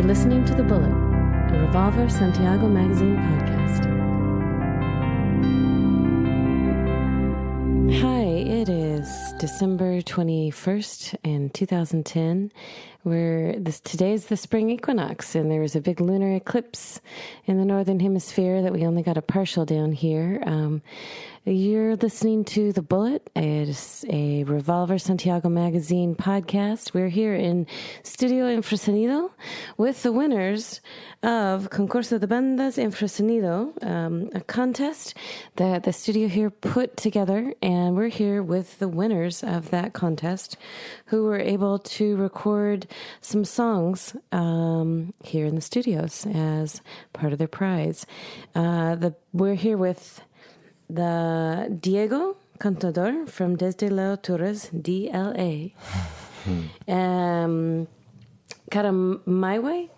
listening to The Bullet, a Revolver Santiago Megazine podcast. Hi, it is December 21st in 2010. Today is the spring equinox, and there was a big lunar eclipse in the northern hemisphere that we only got a partial down here. You're listening to The Bullet. It is a Revolver Santiago Megazine podcast. We're here in Studio Infrasonido with the winners of Concurso de bandas Infrasonido, a contest that the studio here put together, and we're here with the winners of that contest who were able to record some songs here in the studios as part of their prize. We're here with the Diego Cantador from Desde La Torres, DLA. Caramawe,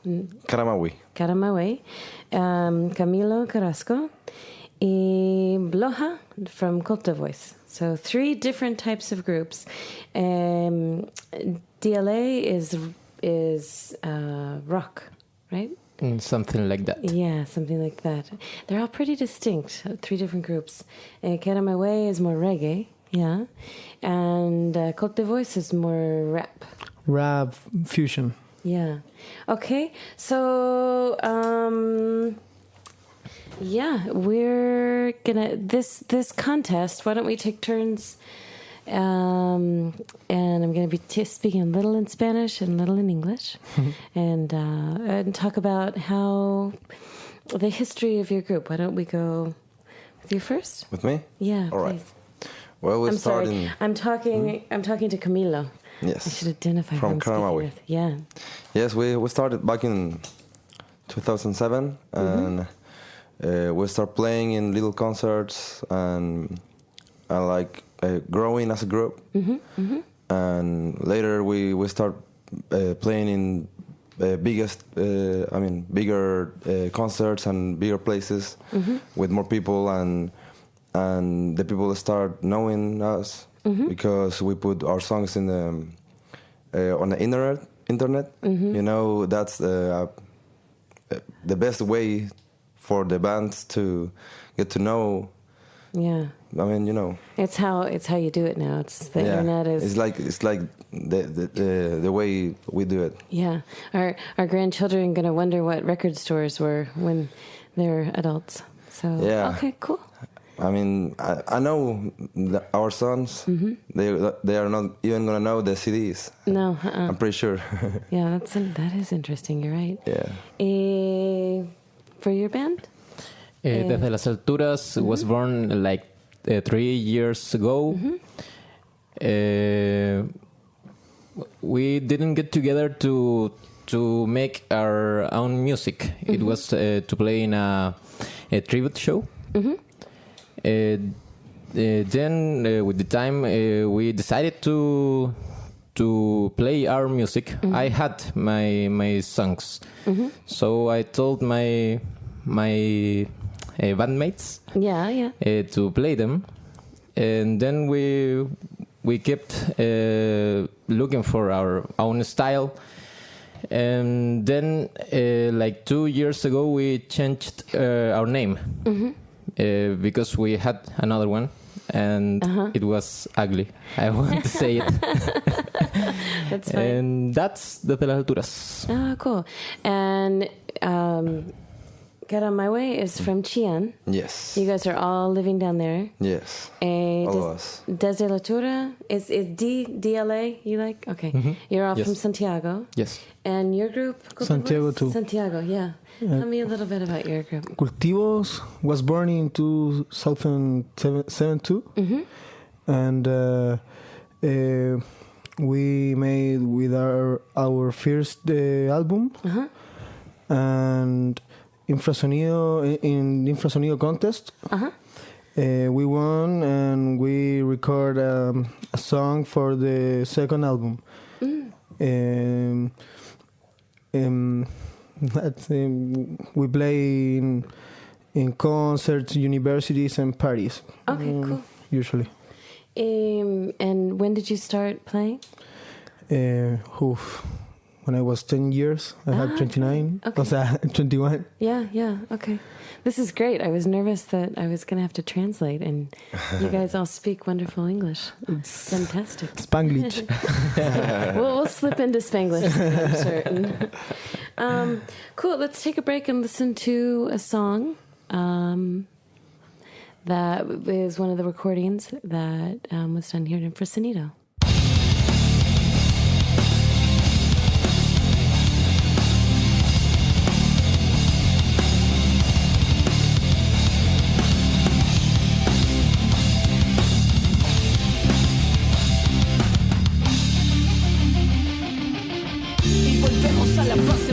Camilo Carrasco, and Bloja from Culta Voice. So 3 different types of groups. DLA is rock, right? Something like that. Yeah, something like that. They're all pretty distinct, 3 different groups. Caramawe is more reggae, yeah. And Culta Voice is more rap. Rap fusion. Yeah. Okay, so... we're gonna this contest. Why don't we take turns? And I'm gonna be speaking a little in Spanish and a little in English, and talk about how the history of your group. Why don't we go with you first? With me? Yeah. All right. Please. Well, I'm sorry. I'm talking to Camilo. Yes. I should identify from who I'm speaking Caramawe. with. Yeah. Yes, we started back in 2007, and we start playing in little concerts and like growing as a group. And later we start playing in bigger concerts and bigger places with more people, and the people start knowing us because we put our songs in the on the internet. You know, that's the best way for the bands to get to know. Yeah. I mean, you know. It's how you do it now. It's the internet is. It's like the way we do it. Yeah. Our grandchildren are going to wonder what record stores were when they're adults. So yeah. Okay, cool. I mean, I know our sons. They are not even going to know the CDs. No. I'm pretty sure. Yeah, that is interesting. You're right. Yeah. For your band? Desde las Alturas was born like 3 years ago. We didn't get together to make our own music. It was to play in a tribute show. Then with the time we decided to play our music. I had my songs, so I told my bandmates to play them, and then we kept looking for our own style, and then like 2 years ago we changed our name because we had another one, and it was ugly. I want to say it. That's fine. And that's Desde las Alturas. Oh, cool. And Get On My Way is from Chillán. Yes. You guys are all living down there. Yes. All of us. Desde La Torre is DLA, you like? Okay. You're all from Santiago. Yes. And your group? Santiago too. Santiago, yeah. Tell me a little bit about your group. Cultivos was born in 2007 too. And we made with our first album. And Infrasonido contest. We won, and we record a song for the second album. We play in concerts, universities, and parties. Okay, cool. Usually. And when did you start playing? when I was 10 years. I had 29. okay. O sea, 21. Yeah, okay. This is great. I was nervous that I was going to have to translate, and you guys all speak wonderful English. It's fantastic. Spanglish. We'll slip into Spanglish, I'm certain. Cool. Let's take a break and listen to a song that is one of the recordings that was done here at Infrasonido.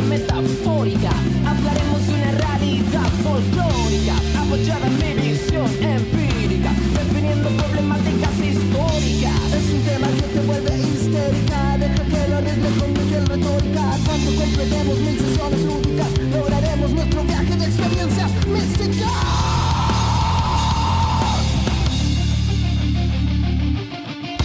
Metafórica, hablaremos de una realidad folclórica apoyada en mi visión empírica, definiendo problemáticas históricas. Es un tema que te vuelve histérica, deja que lo arregle con Miguel retórica. Cuando completemos 1000 sesiones lúdicas, lograremos nuestro viaje de experiencias místicas.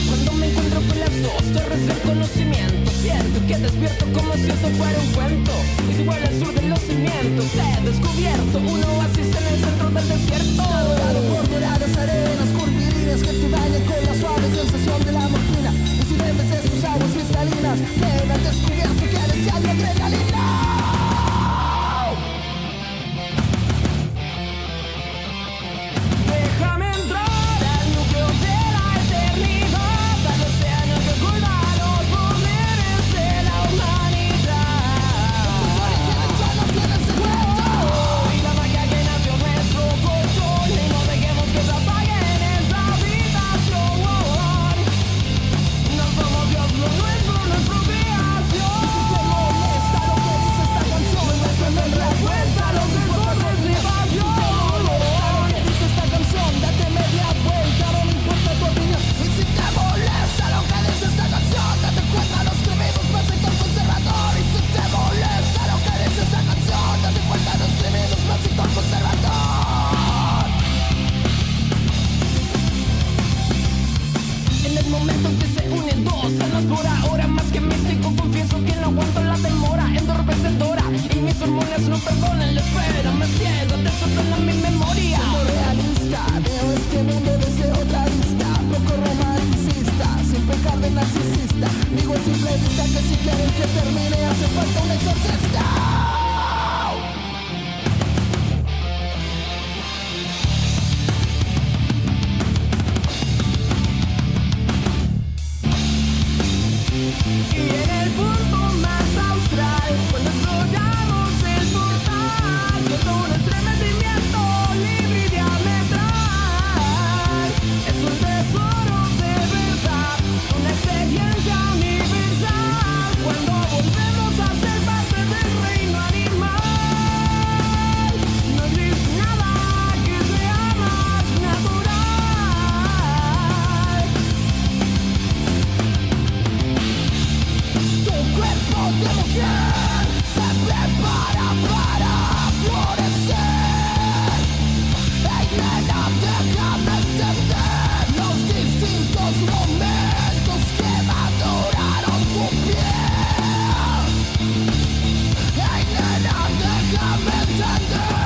Cuando me encuentro con las dos torres del conocimiento, siento que despierto como si esto fuera un cuento. Y si vuelve al sur de los cimientos, he descubierto un oasis en el centro del desierto. Adorado por doradas arenas, curvilíneas que te bañan con la suave sensación de la morfina. Y si bebes de sus aguas cristalinas, quedas descubierto que eres ya la adrenalina. Déjame entrar al núcleo de la eternidad, al océano que oculta los poderes de la humanidad. Ya no tienes secreto, y la magia que nació nuestro colchón, y no dejemos que se apague en esta habitación. No somos Dios, lo nuestro, nuestra creación. Si te molesta lo que dice esta canción, no es respuesta a los informes de pasión. Date media vuelta, no me importa tu opinión. Y si te molesta lo que dice esta canción, date cuenta, nos escribimos para el sector conservador. Y si te molesta lo que dice esta canción, date cuenta, nos escribimos para el sector conservador. En el momento en que se unen dos almas por ahora, más que místico, confieso que no aguanto la demora entorpecedora. Y mis hormonas no perdonan la espera, me ciego, desordena mi memoria. Siendo realista, veo este mundo desde otra vista, poco romanticista, sin pecar de narcisista. Digo a simple vista que si quieren que termine hace falta un exorcista. Y en el punto más austral, cuando exploramos el portal, siento un estremecimiento libre y diametral. Es un tesoro de verdad, una experiencia universal. Cuando volvemos a ser parte del reino animal, no existe nada que sea más natural. Tu cuerpo de mujer se prepara para florecer. Hey nena, déjame entender los distintos momentos que maduraron tu piel. Hey nena, déjame entender.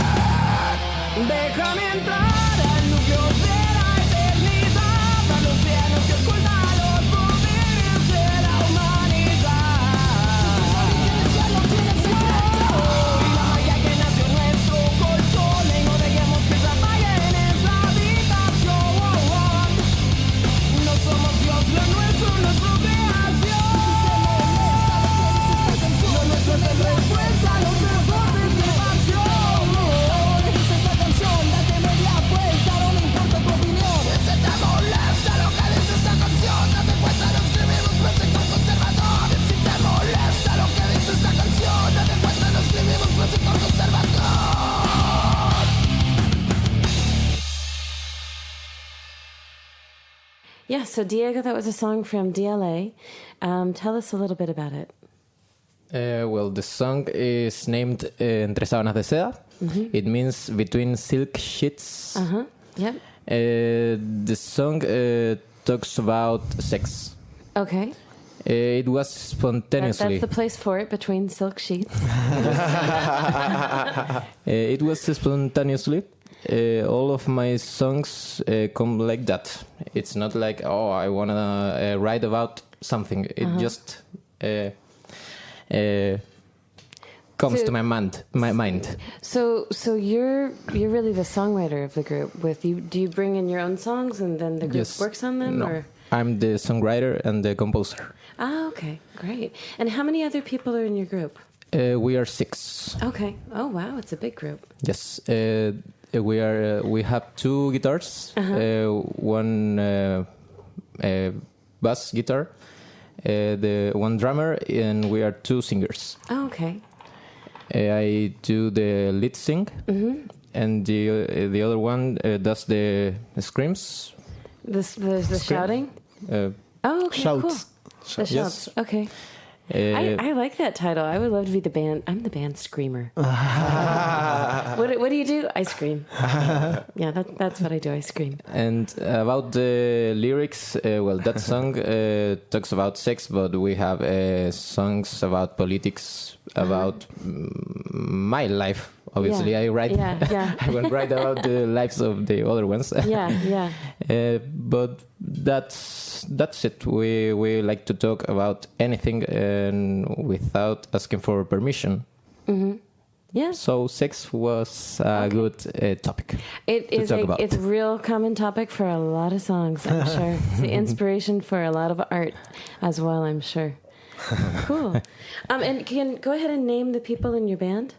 Déjame entrar al núcleo de la eternidad, al océano que oculta los poderes de la humanidad. Ya no tienes secreto, y la magia que nació en nuestro colchón, y no dejemos que se apague en esa habitación. No somos Dios, lo nuestro, nuestra creación. Lo nuestro es el respuesta a los desórdenes de pasión. Dice esta canción, date media vuelta, no me importa tu opinión. Y si te molesta lo que dice esta canción, date cuenta, lo escribimos para el sector conservador. Y si te molesta lo que dice esta canción, date cuenta, lo escribimos para el sector conservador. Yeah, so Diego, that was a song from DLA. Tell us a little bit about it. Well, the song is named Entre Sábanas de Seda. It means between silk sheets. Yep. The song talks about sex. Okay. It was spontaneously. That's the place for it, between silk sheets. It was spontaneously. All of my songs come like that. It's not like, oh, I want to write about something. It just comes to my mind. So you're really the songwriter of the group. Do you bring in your own songs and then the group works on them? No, or? I'm the songwriter and the composer. Ah, okay, great. And how many other people are in your group? We are 6. Okay. Oh, wow, it's a big group. Yes. We have 2 guitars, one bass guitar, the one drummer, and we are 2 singers. Oh, okay. I do the lead sing, and the other one does the screams. The shouting? Oh, okay, Shouts. cool. The shouts. Yes. Okay. I like that title. I would love to be the band. I'm the band screamer. What do you do? I scream. Yeah, that's what I do. I scream. And about the lyrics, that song talks about sex, but we have songs about politics, about my life. Obviously, Yeah. I write. Yeah. I won't write about the lives of the other ones. Yeah. But that's it. We like to talk about anything and without asking for permission. Mm-hmm. Yeah. So sex was a good topic. It is it's a real common topic for a lot of songs, I'm sure. It's the inspiration for a lot of art as well, I'm sure. Cool. And go ahead and name the people in your band.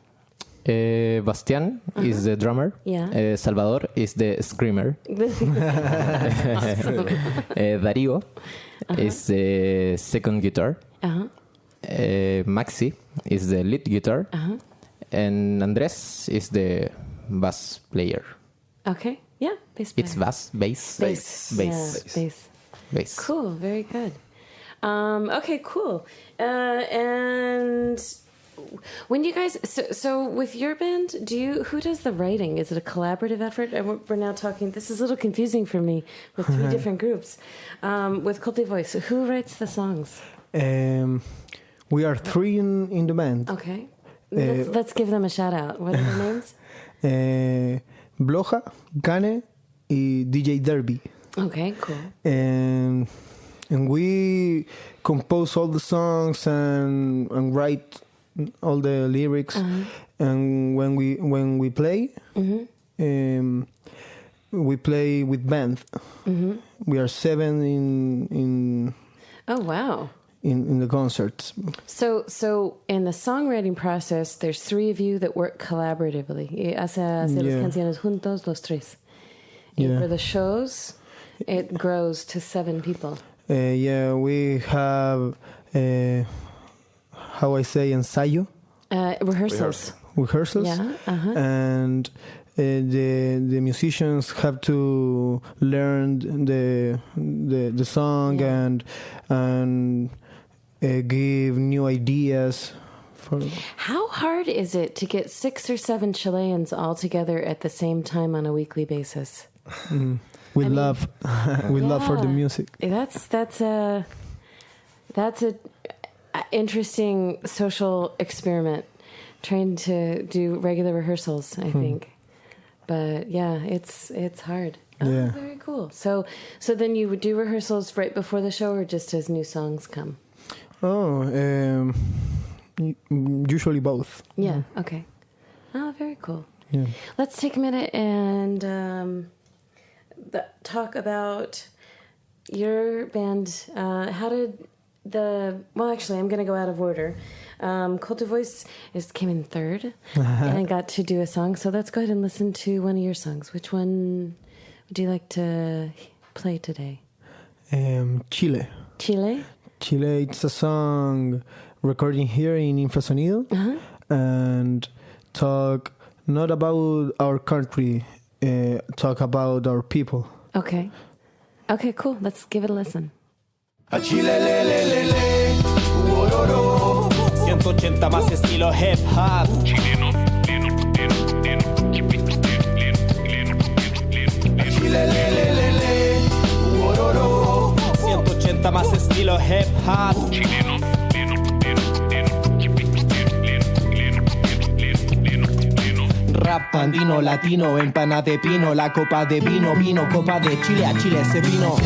Bastian is the drummer. Yeah. Salvador is the screamer. Awesome. Darío is the second guitar. Maxi is the lead guitar. And Andres is the bass player. Okay. Yeah. Bass player. It's bass. Yeah, bass. Cool. Very good. Okay. Cool. And when you guys, so with your band, who does the writing? Is it a collaborative effort? And we're now talking, this is a little confusing for me with 3 different groups. With Culti Voice, who writes the songs? We are 3 in the band. Okay. Let's give them a shout out. What are their names? Bloja, Gane, y DJ Derby. Okay, cool. And we compose all the songs and write all the lyrics. And when we play, we play with band. We are 7 in Oh wow. In the concerts. So in the songwriting process, there's 3 of you that work collaboratively. Y hace las canciones juntos los 3. And for the shows, it grows to 7 people. We have how I say ensayo. Rehearsals. Yeah. And the musicians have to learn the song and give new ideas. How hard is it to get 6 or 7 Chileans all together at the same time on a weekly basis? With love for the music. That's a interesting social experiment, trying to do regular rehearsals, I think. But yeah, it's hard. Yeah. Very cool. So then you would do rehearsals right before the show, or just as new songs come? Usually both. Yeah. Okay. Oh, very cool. Yeah. Let's take a minute and talk about your band. How did actually, I'm going to go out of order. Culti Voice came in 3rd and got to do a song. So let's go ahead and listen to one of your songs. Which one would you like to play today? Chile. Chile? Chile, it's a song recording here in Infrasonido and talk not about our country, talk about our people. Okay. Okay, cool. Let's give it a listen. A Chile, le, le, le, le, uororo. 180 más estilo hip hop. Chileno. A Chile, le, le, le, le, uororo. 180 más estilo estilo hip hop. Rap andino, latino, empana de pino, la copa de vino, copa de Chile, a Chile se vino.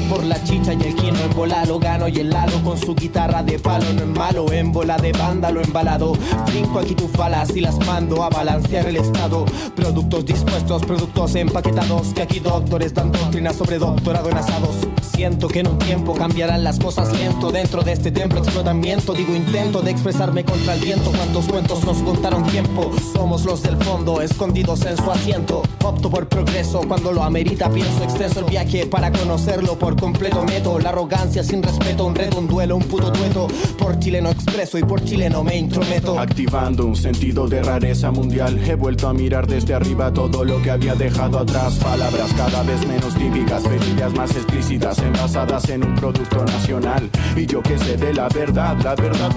Por la chicha y el quino en bola lo gano y el lalo con su guitarra de palo no es malo, en bola de banda lo embalado. Brinco aquí tus balas y las mando a balancear el estado. Productos dispuestos, productos empaquetados, que aquí doctores dan doctrina sobre doctorado en asados. Siento que en un tiempo cambiarán las cosas lento. Dentro de este templo explotamiento, digo intento de expresarme contra el viento. Cuántos cuentos nos contaron tiempo. Somos los del fondo, escondidos en su asiento. Opto por progreso cuando lo amerita, pienso extenso el viaje para conocerlo por completo. Meto la arrogancia sin respeto, un reto, un duelo, un puto tueto. Por chileno expreso y por chileno me intrometo. Activando un sentido de rareza mundial, he vuelto a mirar desde arriba todo lo que había dejado atrás. Palabras cada vez menos típicas, perillas más explícitas, envasadas en un producto nacional. Y yo que sé de la verdad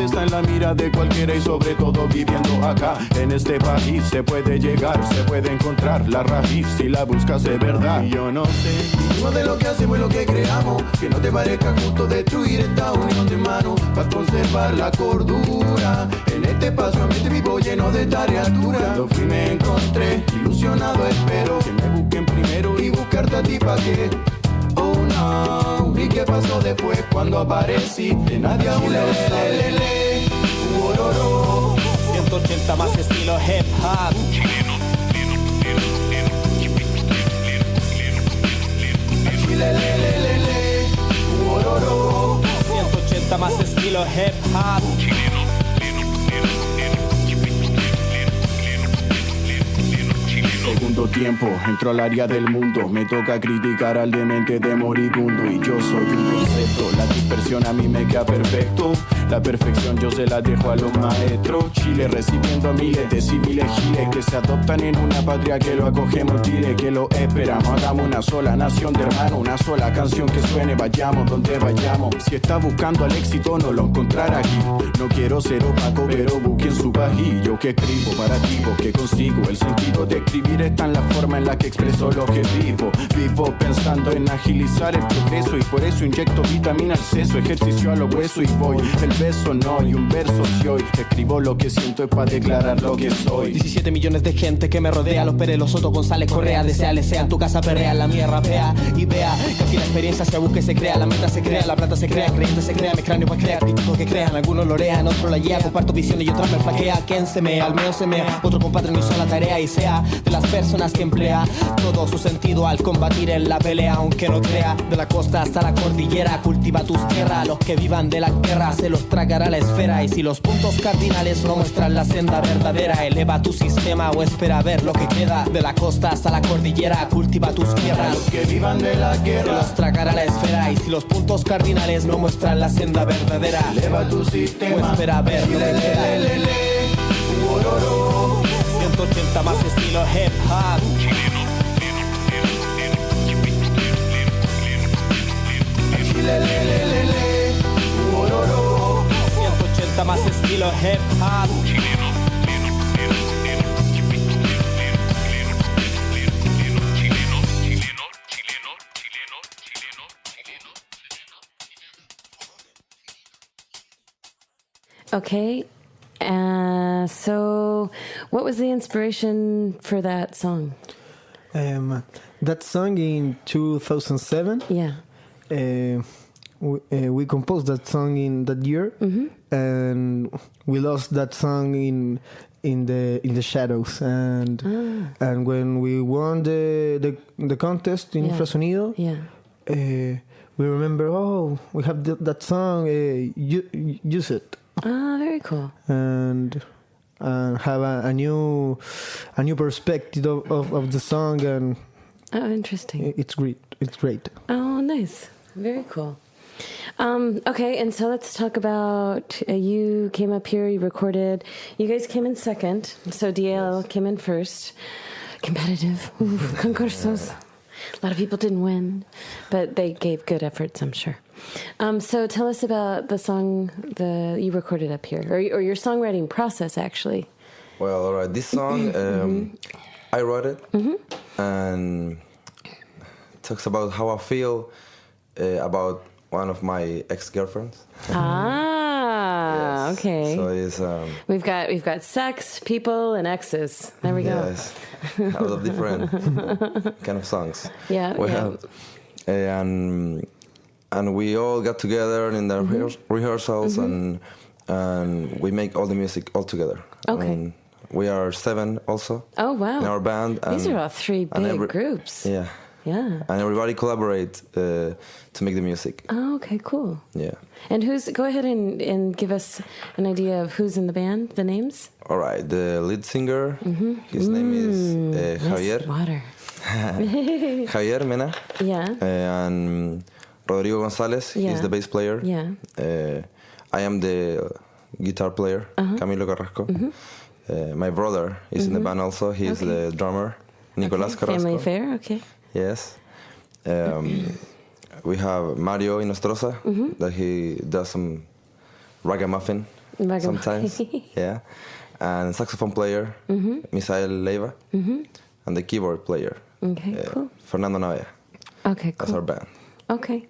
está en la mira de cualquiera y sobre todo viviendo acá. En este país se puede llegar, se puede encontrar la raíz si la buscas de verdad. Y yo no sé, vivimos de lo que hacemos y lo que creamos, que no te parezca justo destruir esta unión de manos para conservar la cordura. En este espacio ambiente vivo lleno de tareatura. Cuando fui me encontré, ilusionado espero que me busquen primero y buscarte a ti pa' que oh no. ¿Y qué pasó después cuando aparecí? De nadie aún lo sabe. 180 más estilo hip hop. 180 más estilo hip hop. Segundo tiempo, entro al área del mundo. Me toca criticar al demente de moribundo. Y yo soy un concepto, la dispersión a mí me queda perfecto. La perfección yo se la dejo a los maestros. Chile recibiendo a miles de civiles giles que se adoptan en una patria que lo acogemos, dile que lo esperamos. Hagamos una sola nación de hermanos, una sola canción que suene, vayamos donde vayamos. Si está buscando al éxito no lo encontrará aquí. No quiero ser opaco pero busquen su país. Yo que escribo para ti, que consigo el sentido de escribir está en la forma en la que expreso lo que vivo. Vivo pensando en agilizar el progreso y por eso inyecto vitamina al seso, ejercicio a lo hueso y voy. El beso no y un verso si hoy escribo lo que siento es para declarar lo que soy. 17 millones de gente que me rodea, los Pérez, los Soto, González, Correa, deseales sean, tu casa perrea, la mía rapea y vea que aquí la experiencia se busca y se crea, la meta se crea, la plata se crea, creyente se crea, mi cráneo para crear, críticos que crean, algunos lorean, otros la llevan, comparto visiones y otras me flaquea, quien se mea, al mío se mea, otro compadre no hizo la tarea y sea de las personas que emplea todo su sentido al combatir en la pelea, aunque no crea, de la costa hasta la cordillera, cultiva tus tierras, los que vivan de la guerra se los tragará la esfera, y si los puntos cardinales no muestran la senda verdadera, eleva tu sistema o espera ver lo que queda, de la costa hasta la cordillera, cultiva tus tierras, los que vivan de la guerra se los tragará la esfera, y si los puntos cardinales no muestran la senda verdadera, eleva tu sistema o espera ver lo que queda. 180 más estilo hip hop. 180 más estilo hip hop. Okay. So what was the inspiration for that song? That song in 2007. Yeah. We composed that song in that year, and we lost that song in the shadows. And when we won the contest in Infrasonido, we remember, we have that song. Use it. Ah, very cool. And have a new perspective of the song, and interesting. It's great. It's great. Oh, nice. Very cool. Okay, and so let's talk about you came up here, you recorded. You guys came in second, so DL came in first. Competitive. Concursos. A lot of people didn't win, but they gave good efforts, I'm sure. So tell us about the song you recorded up here, or your songwriting process, actually. Well, all right. This song, I wrote it, and it talks about how I feel about one of my ex-girlfriends. Ah, Yes. okay. So it's We've got sex, people, and exes. There we go. yes, a lot of different kind of songs. Yeah, We yeah. have, and we all got together in the rehearsals and we make all the music all together. Okay. And we are 7 also Oh, wow. in our band. These and- are all 3 and big groups. Yeah, Yeah. and everybody collaborate to make the music. Oh, okay, cool. Yeah. And go ahead and give us an idea of who's in the band, the names? All right, the lead singer, his name is Javier. Yes, water. Javier Mena. Yeah. And Rodrigo González, Yeah. he's the bass player. Yeah. I am the guitar player, Camilo Carrasco. My brother is in the band also. He's the drummer, Nicolás Carrasco. Family affair, okay. Yes. We have Mario Inostroza, that he does some ragamuffin sometimes. Yeah. And saxophone player, Misael Leiva. And the keyboard player, Okay, cool. Fernando Navia. Okay, That's our cool. band. Okay.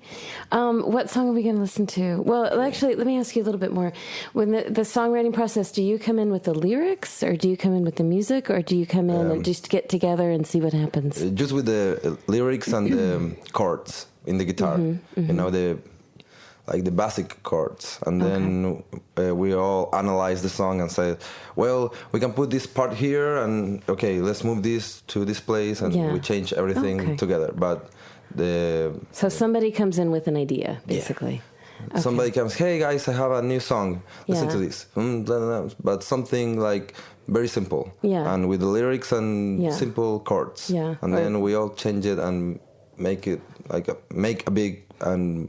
What song are we going to listen to? Well, actually, let me ask you a little bit more. When the songwriting process, do you come in with the lyrics, or do you come in with the music, or do you come in and just get together and see what happens? Just with the lyrics and the chords in the guitar, you know, the basic chords, and then we all analyze the song and say, well, we can put this part here, and okay, let's move this to this place, and we change everything together. But so somebody comes in with an idea, basically. Okay. Somebody comes, hey guys, I have a new song. Listen to this. But something like very simple, and with the lyrics and simple chords, and then we all change it and make it make a big and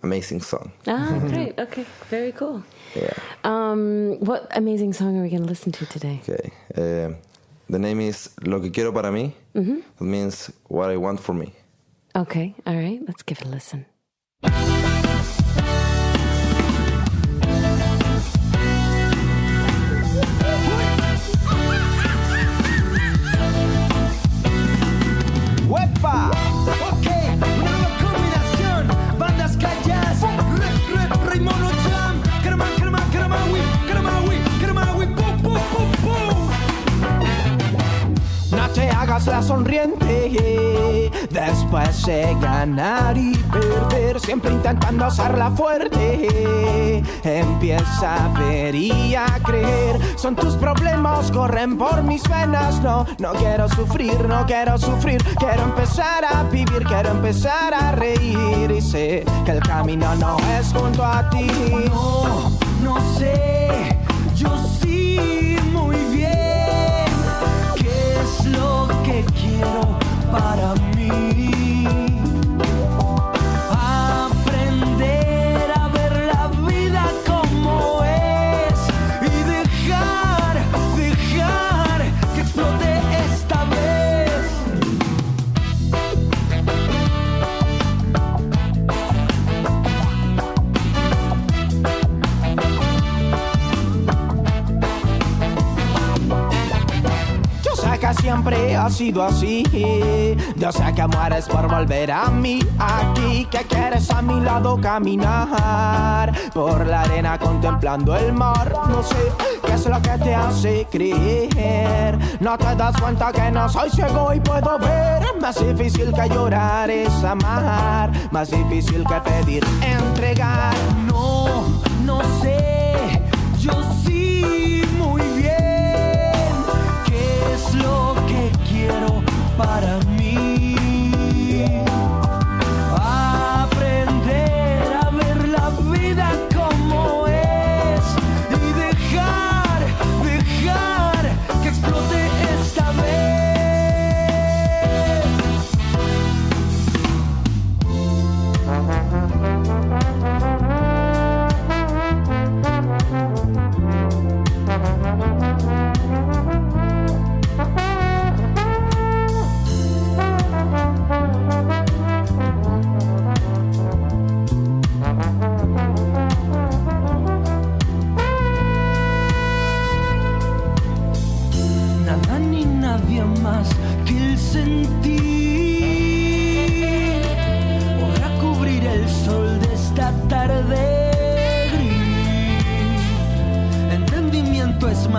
amazing song. Ah, great. Okay, very cool. Yeah. What amazing song are we going to listen to today? Okay. The name is Lo que quiero para mí. It means what I want for me. Okay, all right. Let's give it a listen. ¡Huepa! Ok, una nueva combinación. Bandas calladas. Rey mono jam. Cremawi, pum, pum, pum, pum. No te hagas la sonriente. Después de ganar y perder, siempre intentando hacerla fuerte. Empieza a ver y a creer. Son tus problemas, corren por mis venas. No quiero sufrir. Quiero empezar a vivir, quiero empezar a reír. Y sé que el camino no es junto a ti. No sé, yo sí muy bien qué es lo que quiero para mí. Aprender a ver la vida como es y dejar que explote esta vez. Yo sé que siempre ha sido así. Yo sé que mueres por volver a mí. Aquí que quieres a mi lado caminar por la arena contemplando el mar. No sé qué es lo que te hace creer. No te das cuenta que no soy ciego y puedo ver. Más difícil que llorar es amar. Más difícil que pedir, entregar. No sé, yo sí muy bien qué es lo que quiero para mí. Aprender a ver la vida como es y dejar que explote esta vez.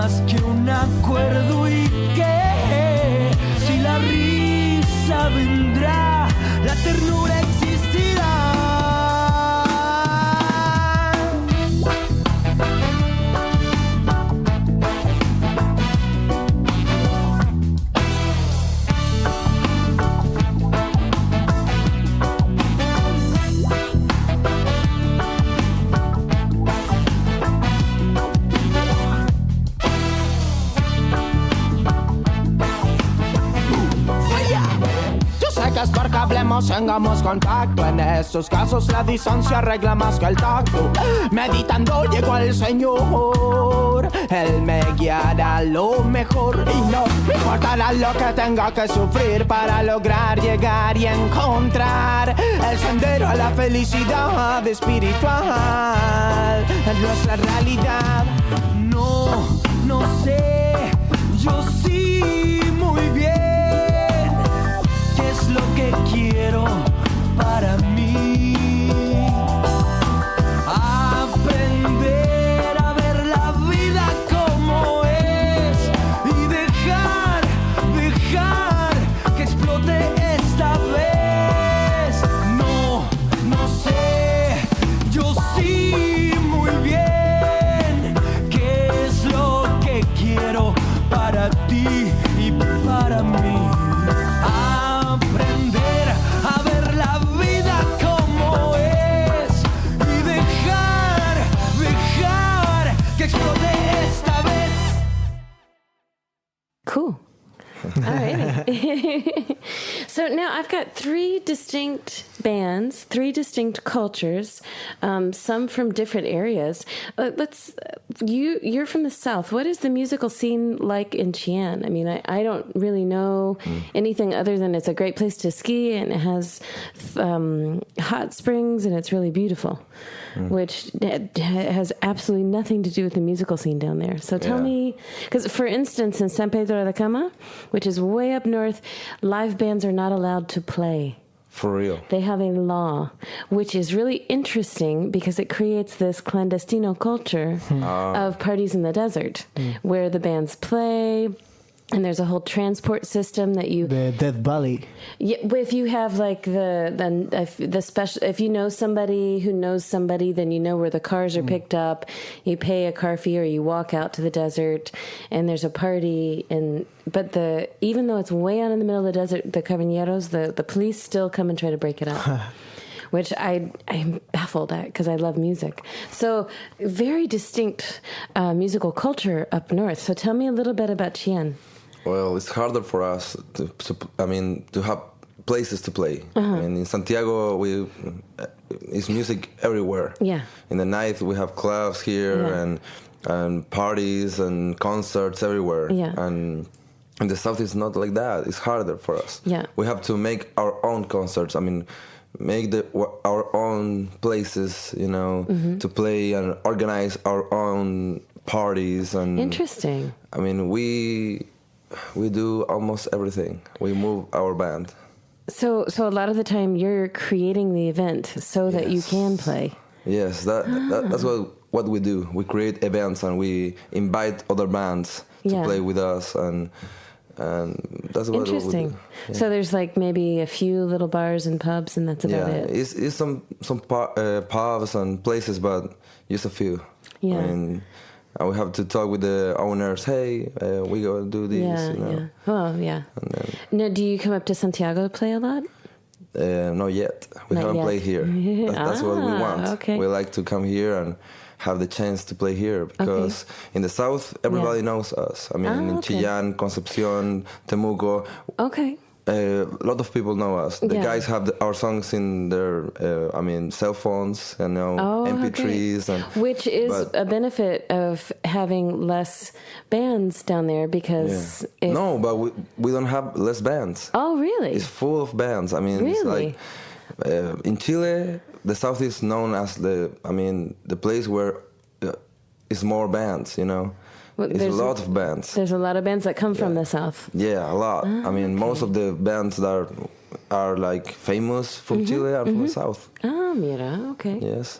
más que un acuerdo y que si la risa vendrá, la ternura existirá. Es porque hablemos, tengamos contacto. En estos casos la distancia arregla más que el tacto. Meditando llegó el Señor, Él me guiará lo mejor y no me importará lo que tenga que sufrir para lograr llegar y encontrar el sendero a la felicidad espiritual en nuestra realidad. No sé, yo sí muy bien lo que quiero para mí. Aprender a ver la vida como es y dejar que explote esta vez. No sé, yo sí muy bien qué es lo que quiero para ti y para mí. Cool. All right. So now I've got three distinct bands, three distinct cultures, some from different areas. You're from the South. What is the musical scene like in Chillán? I mean, I don't really know anything other than it's a great place to ski and it has hot springs and it's really beautiful, which has absolutely nothing to do with the musical scene down there. So tell me, because for instance, in San Pedro de Cama, which is way up north, live bands are not allowed to play. For real. They have a law, which is really interesting because it creates this clandestino culture of parties in the desert where the bands play. And there's a whole transport system that the Death Valley. Yeah, if you have like the special, if you know somebody who knows somebody, then you know where the cars are picked up. You pay a car fee, or you walk out to the desert, and there's a party. But even though it's way out in the middle of the desert, the caballeros, the police still come and try to break it up. Which I'm baffled at because I love music. So very distinct musical culture up north. So tell me a little bit about Chillán. Well, it's harder for us to have places to play. I mean, in Santiago, it's music everywhere. Yeah. In the night, we have clubs here and parties and concerts everywhere. Yeah. And in the South, it's not like that. It's harder for us. Yeah. We have to make our own concerts. I mean, make our own places, to play and organize our own parties. And interesting. I mean, we do almost everything. We move our band. So a lot of the time you're creating the event so that you can play. Yes, that's what we do. We create events and we invite other bands to play with us and that's what interesting. we do. Yeah. So there's like maybe a few little bars and pubs and that's about it. It's some pubs and places, but just a few. Yeah. I mean, we have to talk with the owners. Hey, we go do this. Yeah. Oh, yeah. Now, do you come up to Santiago to play a lot? Not yet. We Not haven't yet. played here. That's what we want. Okay. We like to come here and have the chance to play here because in the South, everybody knows us. I mean, in Chillán, Concepción, Temuco. Okay. A lot of people know us. The guys have our songs in their, cell phones and MP3s. Which is a benefit of having less bands down there because... Yeah. No, but we don't have less bands. Oh, really? It's full of bands. I mean, it's like... in Chile, the South is known as the place where it's more bands, Well, it's a lot of bands. There's a lot of bands that come from the South. Yeah, a lot. Most of the bands that are like famous from Chile are from the South. Ah, mira, okay. Yes.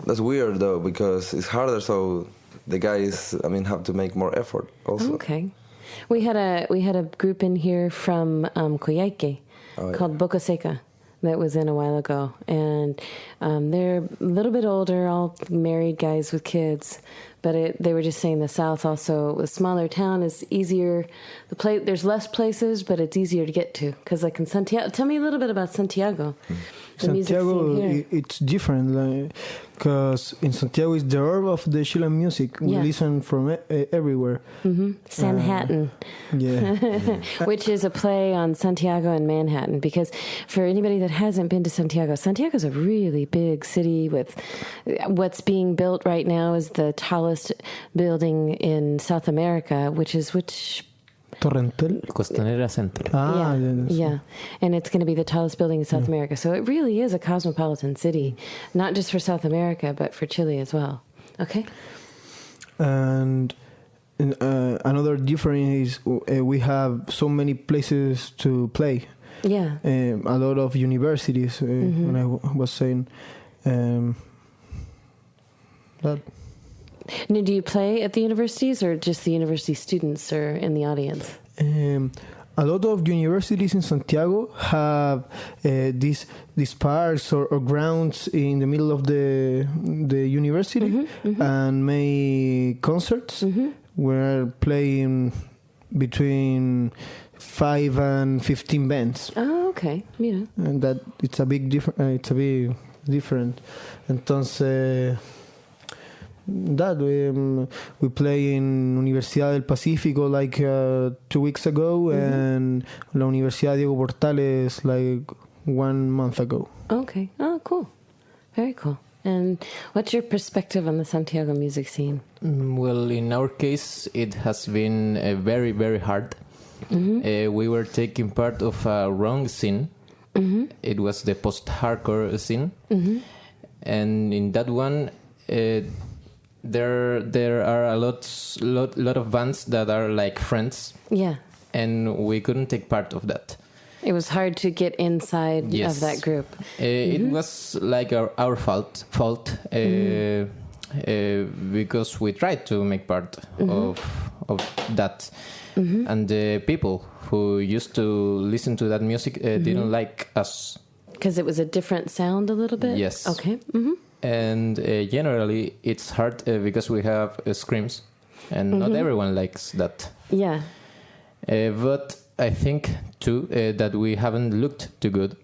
That's weird though because it's harder. So the guys, have to make more effort also. Okay. We had a group in here from Coyhaique called Boca Seca that was in a while ago, and they're a little bit older, all married guys with kids. But they were just saying the South also, a smaller town is easier. There's less places, but it's easier to get to. Because like in Santiago, tell me a little bit about Santiago. Santiago, it's different. Because in Santiago is the herb of the Chilean music. We listen from everywhere. Mm-hmm. Sanhattan. Which is a play on Santiago and Manhattan. Because for anybody that hasn't been to Santiago, Santiago's a really big city with what's being built right now is the tallest building in South America, which Torrentel? Costanera Center. Yeah. And it's going to be the tallest building in South America. So it really is a cosmopolitan city, not just for South America, but for Chile as well. Okay. And another difference is we have so many places to play. Yeah. A lot of universities, when I was saying that. Now, do you play at the universities or just the university students are in the audience? A lot of universities in Santiago have these parks or grounds in the middle of the university and make concerts. We're playing between 5 and 15 bands. Oh, okay. Yeah. And that it's a big different. Entonces that we play in Universidad del Pacífico like 2 weeks ago and la Universidad Diego Portales like 1 month ago. Okay. Oh, cool. Very cool. And what's your perspective on the Santiago music scene? Well, in our case, it has been very, very hard. We were taking part of a wrong scene. It was the post-hardcore scene. And in that one, there are a lot of bands that are like friends. Yeah. And we couldn't take part of that. It was hard to get inside of that group. It was like our fault because we tried to make part of that. And the people who used to listen to that music didn't like us. Because it was a different sound a little bit? Yes. Okay. And generally, it's hard because we have screams, and not everyone likes that. Yeah. But I think, too, that we haven't looked too good.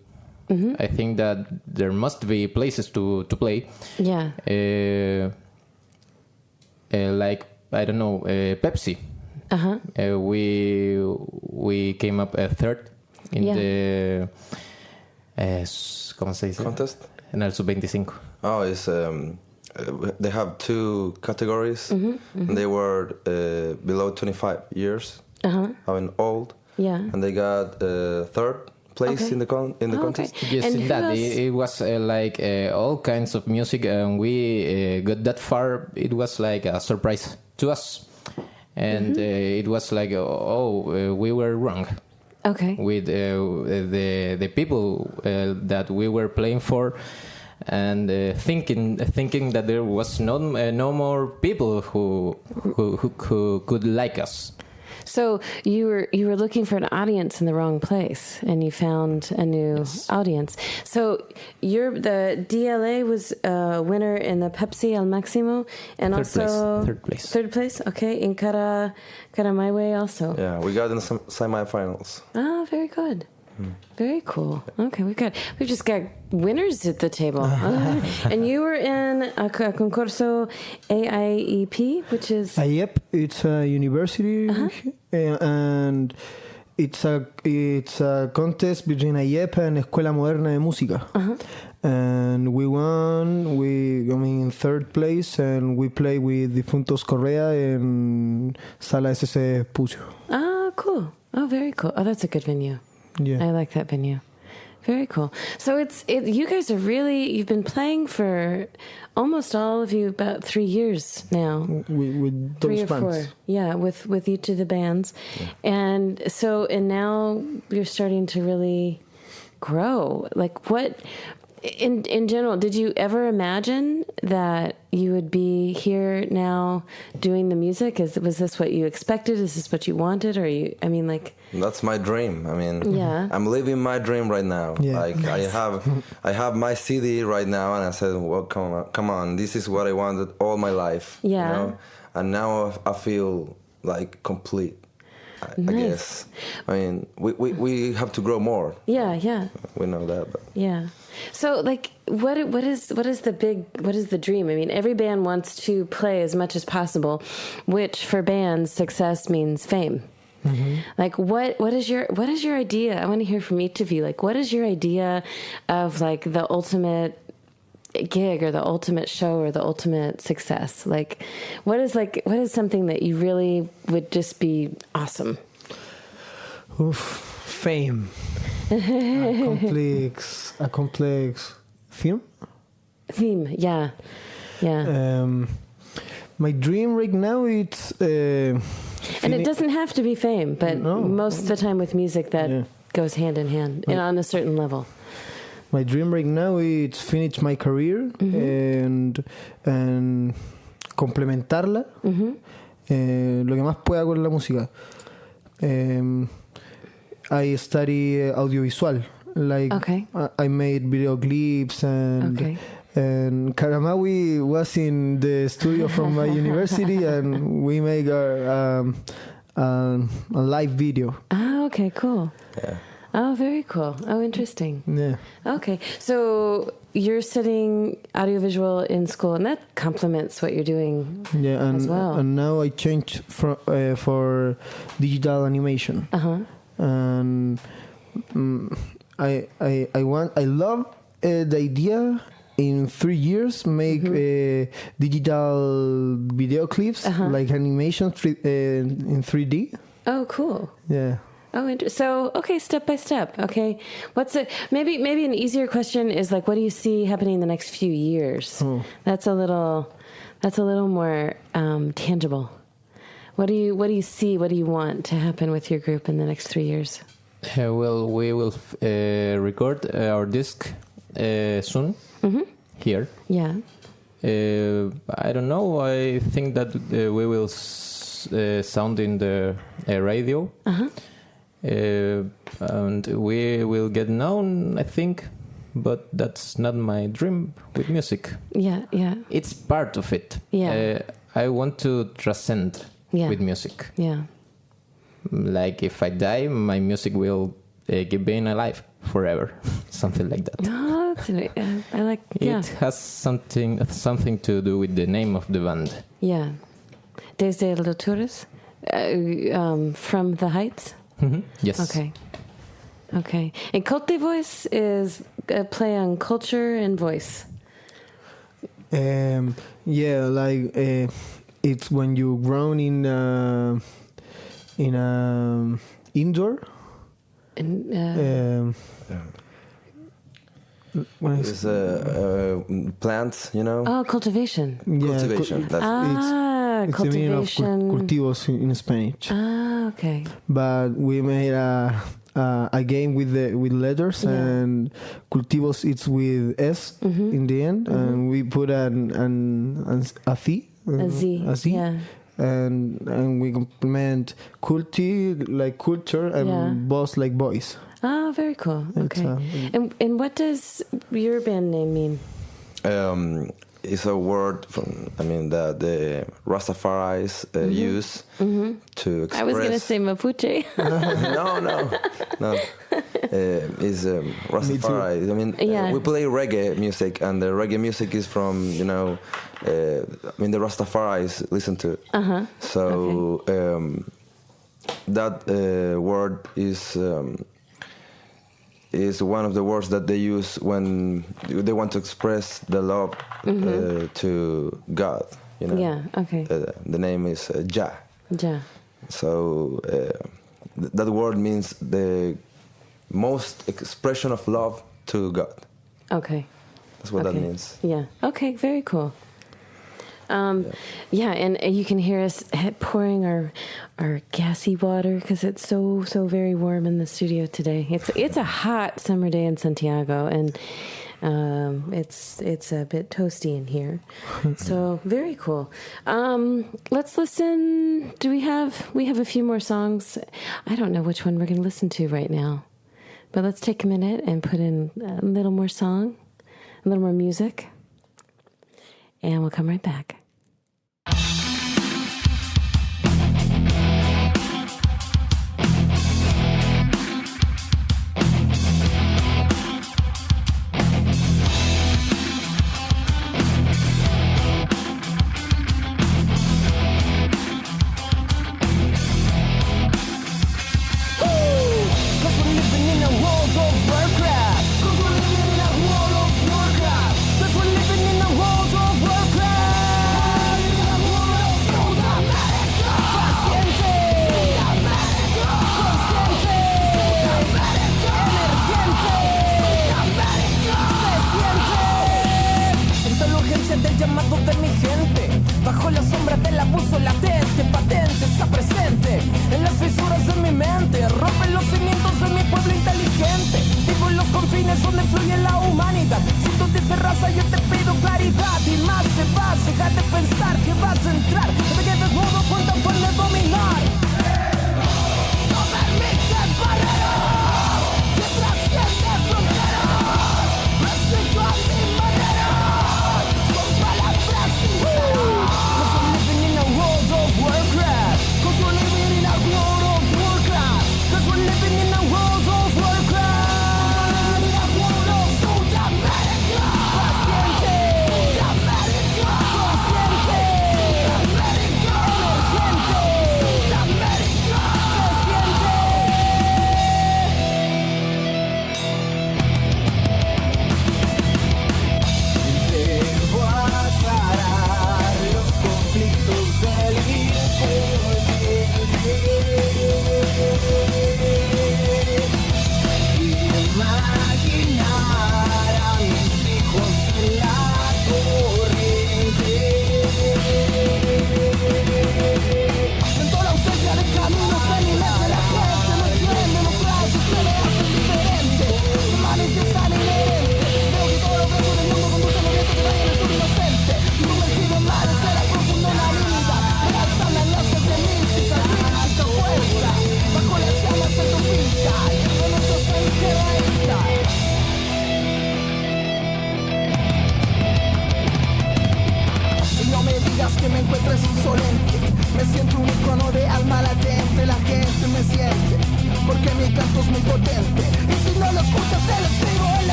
I think that there must be places to play. Yeah. Like, I don't know, Pepsi. We came up third in the... ¿Cómo se dice? Contest? En el sub-25. Oh, it's they have 2 categories. And they were below 25 years, having old. Yeah. And they got 3rd place in the contest. Yes, and in that it was like all kinds of music, and we got that far. It was like a surprise to us, and it was like, we were wrong. Okay. With the people that we were playing for. And thinking that there was no more people who could like us. So you were looking for an audience in the wrong place, and you found a new audience. So the DLA was a winner in the Pepsi al Máximo, and third place. Third place, okay. In Cara My Way also. Yeah, we got in some semifinals. Oh, very good. Very cool. Okay, we've just got winners at the table. And you were in a Concurso AIEP, which is... AIEP, it's a university, and it's a contest between AIEP and Escuela Moderna de Música. And we won, in 3rd place, and we play with Difuntos Correa in Sala SC Pucio. Oh, cool. Oh, very cool. Oh, that's a good venue. Yeah, I like that venue. Very cool. So you guys are you've been playing for almost all of you about 3 years now. With those 3 or 4. Yeah, with each of the bands. Yeah. And now you're starting to really grow. Like in general, did you ever imagine that you would be here now doing the music? Was this what you expected? Is this what you wanted? Or that's my dream. I mean, yeah. I'm living my dream right now. Yeah. Like Nice. I have my CD right now, and I said, well, come on, this is what I wanted all my life. Yeah. You know? And now I feel like complete. I Nice. guess. I mean, we have to grow more. Yeah. We know that. But. Yeah. So, like, what is the dream? I mean, every band wants to play as much as possible, which for bands, success means fame. Mm-hmm. Like, what is your idea? I want to hear from each of you. Like, what is your idea of like the ultimate gig or the ultimate show or the ultimate success? Like, what is something that you really would just be awesome? Fame. a complex theme. Yeah. My dream right now it's and it doesn't have to be fame, but most of the time with music that goes hand in hand and on a certain level. My dream right now is finish my career and complementarla lo que más pueda con la música. I study audiovisual, like I made video clips and Karamawi was in the studio from my university and we make a live video. Oh, okay, cool. Yeah. Oh, very cool. Oh, interesting. Yeah. Okay, so you're studying audiovisual in school, and that complements what you're doing as well. And now I changed for digital animation. And I love the idea in 3 years make digital video clips like animation in 3D. Oh, cool. Yeah. Oh, so okay, step by step. Okay, maybe an easier question is like, what do you see happening in the next few years? That's a little more tangible. What do you see? What do you want to happen with your group in the next 3 years? Well, we will record our disc soon here. Yeah. I don't know. I think that we will sound in the radio. And we will get known, I think, but that's not my dream with music. Yeah. It's part of it. Yeah. I want to transcend with music. Yeah. Like if I die, my music will keep being alive forever, something like that. Oh, I like. Yeah. It has something to do with the name of the band. Yeah. Desde Alturas, from the heights. Yes. Okay. And Culte Voice is a play on culture and voice. It's when you grown in indoor. It's plants, you know. Oh, cultivation. Cultivation. It's the meaning of cultivation. cultivos in Spanish. Ah, okay. But we made a game with letters and cultivos. It's with S in the end, and we put a Z. Yeah. And we complement culti like culture and boss like boys. Oh, very cool. Okay. And what does your band name mean? It's a word that the Rastafaris use to express. I was going to say Mapuche. No. It's Rastafari. We play reggae music, and the reggae music is from the Rastafaris listen to. So that word is one of the words that they use when they want to express the love to God. Yeah. Okay. The name is Jah. Jah. So that word means the most expression of love to God. Okay. That's what that means. Yeah. Okay. Very cool. And you can hear us pouring our gassy water because it's so very warm in the studio today. It's a hot summer day in Santiago, and It's a bit toasty in here. So very cool. Let's listen. We have a few more songs. I don't know which one we're going to listen to right now, but let's take a minute and put in a little more song, a little more music, and we'll come right back.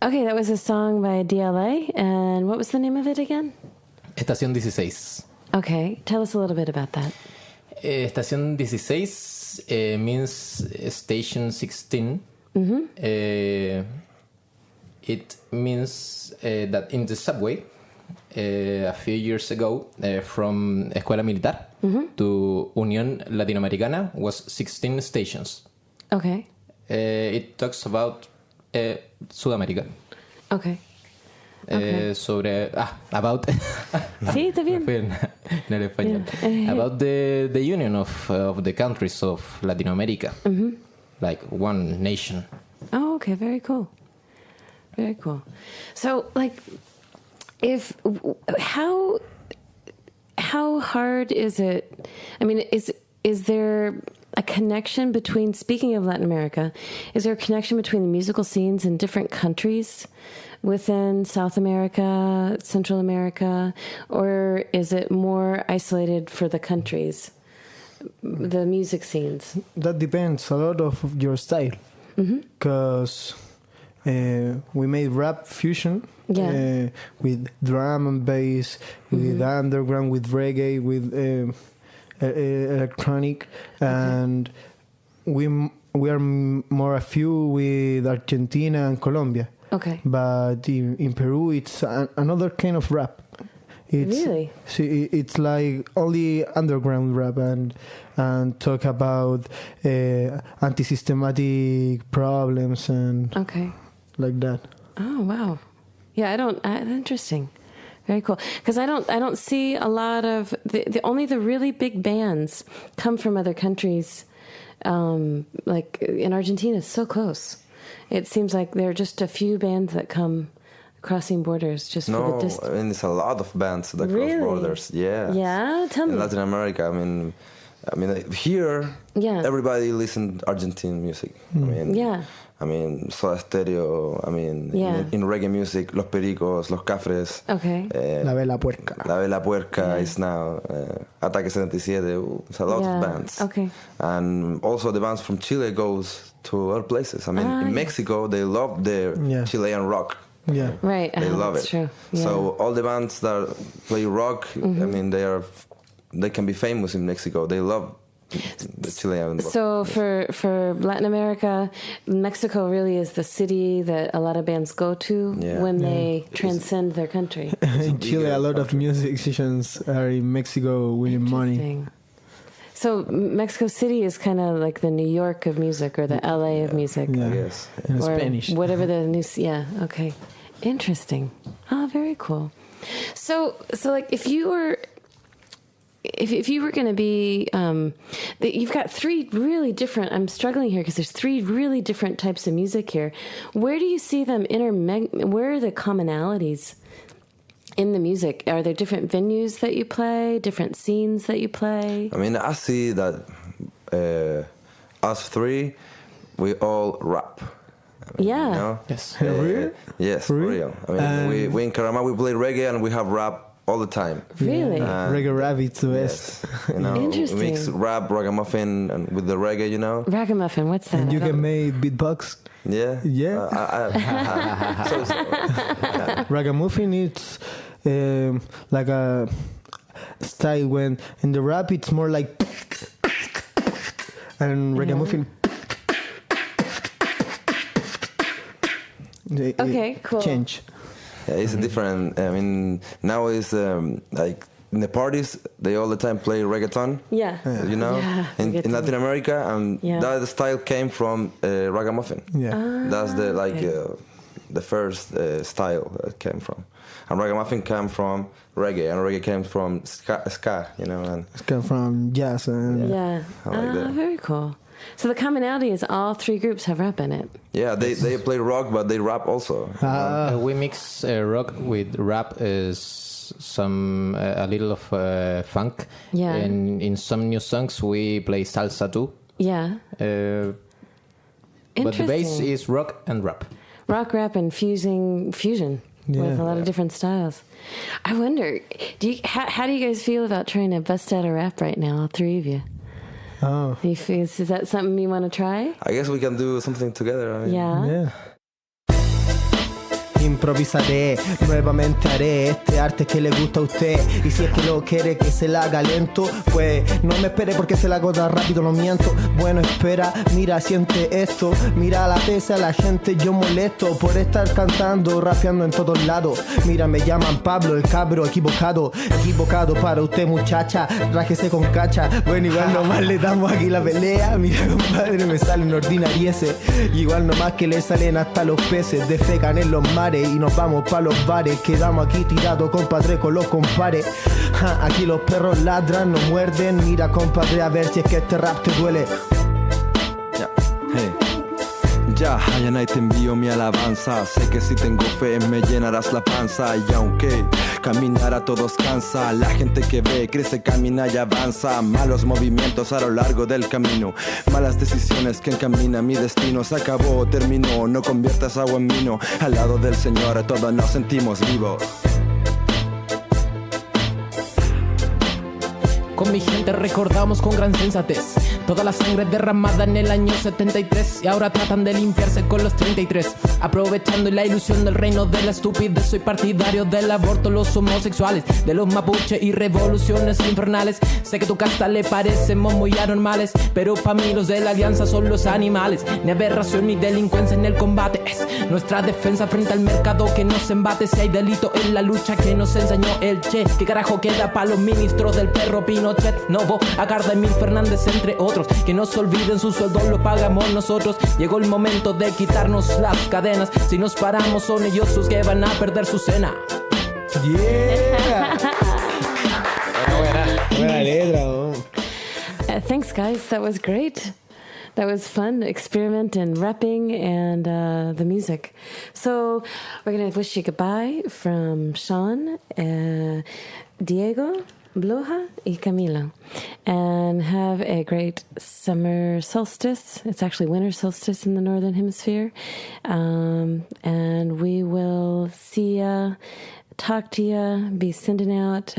Okay, that was a song by DLA, and what was the name of it again? Estación 16. Okay, tell us a little bit about that. Estación 16 means station 16. Mm-hmm. It means that in the subway, a few years ago, from Escuela Militar to Unión Latinoamericana was 16 stations. Okay. It talks about Sudamérica. Okay. Okay. Sobre about sí, está bien. en el español. About the union of the countries of Latin America, like one nation. Oh, okay, very cool. Very cool. So, like, how hard is it? I mean, is there a connection between, speaking of Latin America, is there a connection between the musical scenes in different countries within South America, Central America, or is it more isolated for the countries, the music scenes? That depends a lot of your style. Because we made rap fusion. Yeah. With drum and bass, with underground, with reggae, with electronic, and we are more a few with Argentina and Colombia. Okay. But in Peru, it's another kind of rap. Really? See, it's like only underground rap and talk about anti-systematic problems and like that. Oh wow. Yeah, interesting. Very cool. Because I don't see a lot of only the really big bands come from other countries. Like in Argentina, it's so close. It seems like there are just a few bands that come crossing borders just for the distance. I mean, it's a lot of bands that cross borders. Yeah. Yeah, tell me. In Latin America, I mean, here, everybody listens Argentine music. I mean, Soda Stereo. I mean, in reggae music, Los Pericos, Los Cafres. Okay. La Vela Puerca. La Vela Puerca is now Ataque 77. It's a lot of bands. Okay. And also the bands from Chile goes to other places. I mean, in Mexico, they love their Chilean rock. Yeah. Right. They love it. True. Yeah. So all the bands that play rock, I mean, they can be famous in Mexico. They love the Chilean rock. So for Latin America, Mexico really is the city that a lot of bands go to when they transcend their country. In Chile, a lot of musicians are in Mexico winning money. So Mexico City is kind of like the New York of music or the LA of music. Yeah. Yes. In or Spanish. Whatever the new... Yeah, okay. Interesting. Oh, very cool. So like if you were going to be, you've got three really different, I'm struggling here because there's three really different types of music here. Where do you see them where are the commonalities in the music? Are there different venues that you play, different scenes that you play? I mean, I see that us three, we all rap. I mean, yeah. You know? Yes. Yes, for real. I mean, we in Carama, we play reggae and we have rap all the time. Really? Reggae rabbits the best. Yes. You know, Interesting. we mix rap, ragamuffin, and with the reggae, you know. Ragamuffin, what's that? And you can make beatbox. Yeah. Yeah. Ragamuffin, it's like a style when in the rap it's more like and ragamuffin. Okay, cool. Change. Yeah, it's a different. I mean, now it's like in the parties they all the time play reggaeton. Yeah. You know, in Latin America, and that style came from ragamuffin. Yeah. That's the the first style that came from. And ragamuffin came from reggae, and reggae came from ska, you know. And It's come from jazz. And Yeah. I like that. Very cool. So the commonality is all three groups have rap in it. yeah, they play rock, but they rap also. We mix rock with rap, is a little of funk. Yeah. And in some new songs we play salsa too. Yeah. But the base is rock and rap. Rock, rap, and fusion with a lot of different styles. I wonder, how do you guys feel about trying to bust out a rap right now, all three of you? Oh. Is that something you want to try? I guess we can do something together. I mean. Yeah. Improvisaré, nuevamente haré este arte que le gusta a usted. Y si es que lo quiere que se la haga lento, pues no me espere porque se la hago tan rápido, no miento. Bueno, espera, mira, siente esto. Mira la pesa, la gente yo molesto por estar cantando, rapeando en todos lados. Mira, me llaman Pablo, el cabro equivocado. Equivocado para usted, muchacha, rájese con cacha. Bueno, igual nomás le damos aquí la pelea. Mira, compadre, me sale un ordinariese. Igual nomás que le salen hasta los peces. Defecan en los mares y nos vamos pa' los bares. Quedamos aquí tirados, compadre, con los compares. Aquí los perros ladran, no muerden. Mira, compadre, a ver si es que este rap te duele. Ya, Hayanay, te envío mi alabanza. Sé que si tengo fe me llenarás la panza. Y aunque caminar a todos cansa, la gente que ve crece, camina y avanza. Malos movimientos a lo largo del camino, malas decisiones que encaminan mi destino. Se acabó, terminó, no conviertas agua en vino. Al lado del Señor todos nos sentimos vivos. Con mi gente recordamos con gran sensatez Toda la sangre derramada en el año 73 y ahora tratan de limpiarse con los 33. Aprovechando la ilusión del reino de la estupidez, soy partidario del aborto, los homosexuales, de los mapuches y revoluciones infernales. Sé que tu casta le parecemos muy anormales, pero pa' mí los de la alianza son los animales. Ni aberración ni delincuencia en el combate, es nuestra defensa frente al mercado que nos embate. Si hay delito en la lucha que nos enseñó el Che, ¿qué carajo queda pa' los ministros del perro Pinochet? Novo, Acardemil, Fernández, entre otros. Que no se olviden, su sueldo lo pagamos nosotros. Llegó el momento de quitarnos las cadenas. Si nos paramos son ellos los que van a perder su cena. Yeah. Buena letra, ¿no? Thanks, guys. That was great. That was fun, experiment in rapping and the music. So we're going to wish you goodbye from Sean, Diego, Bloja, y Camilo. And have a great summer solstice. It's actually winter solstice in the Northern Hemisphere. And we will see ya, talk to you, be sending out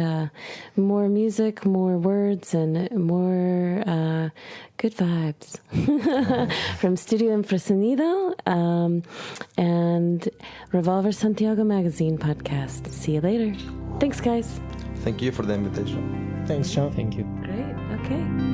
more music, more words, and more good vibes from Studio Infrasonido and Revolver Santiago Megazine podcast. See you later. Thanks, guys. Thank you for the invitation. Thanks, Sean. Thank you. Great. Okay.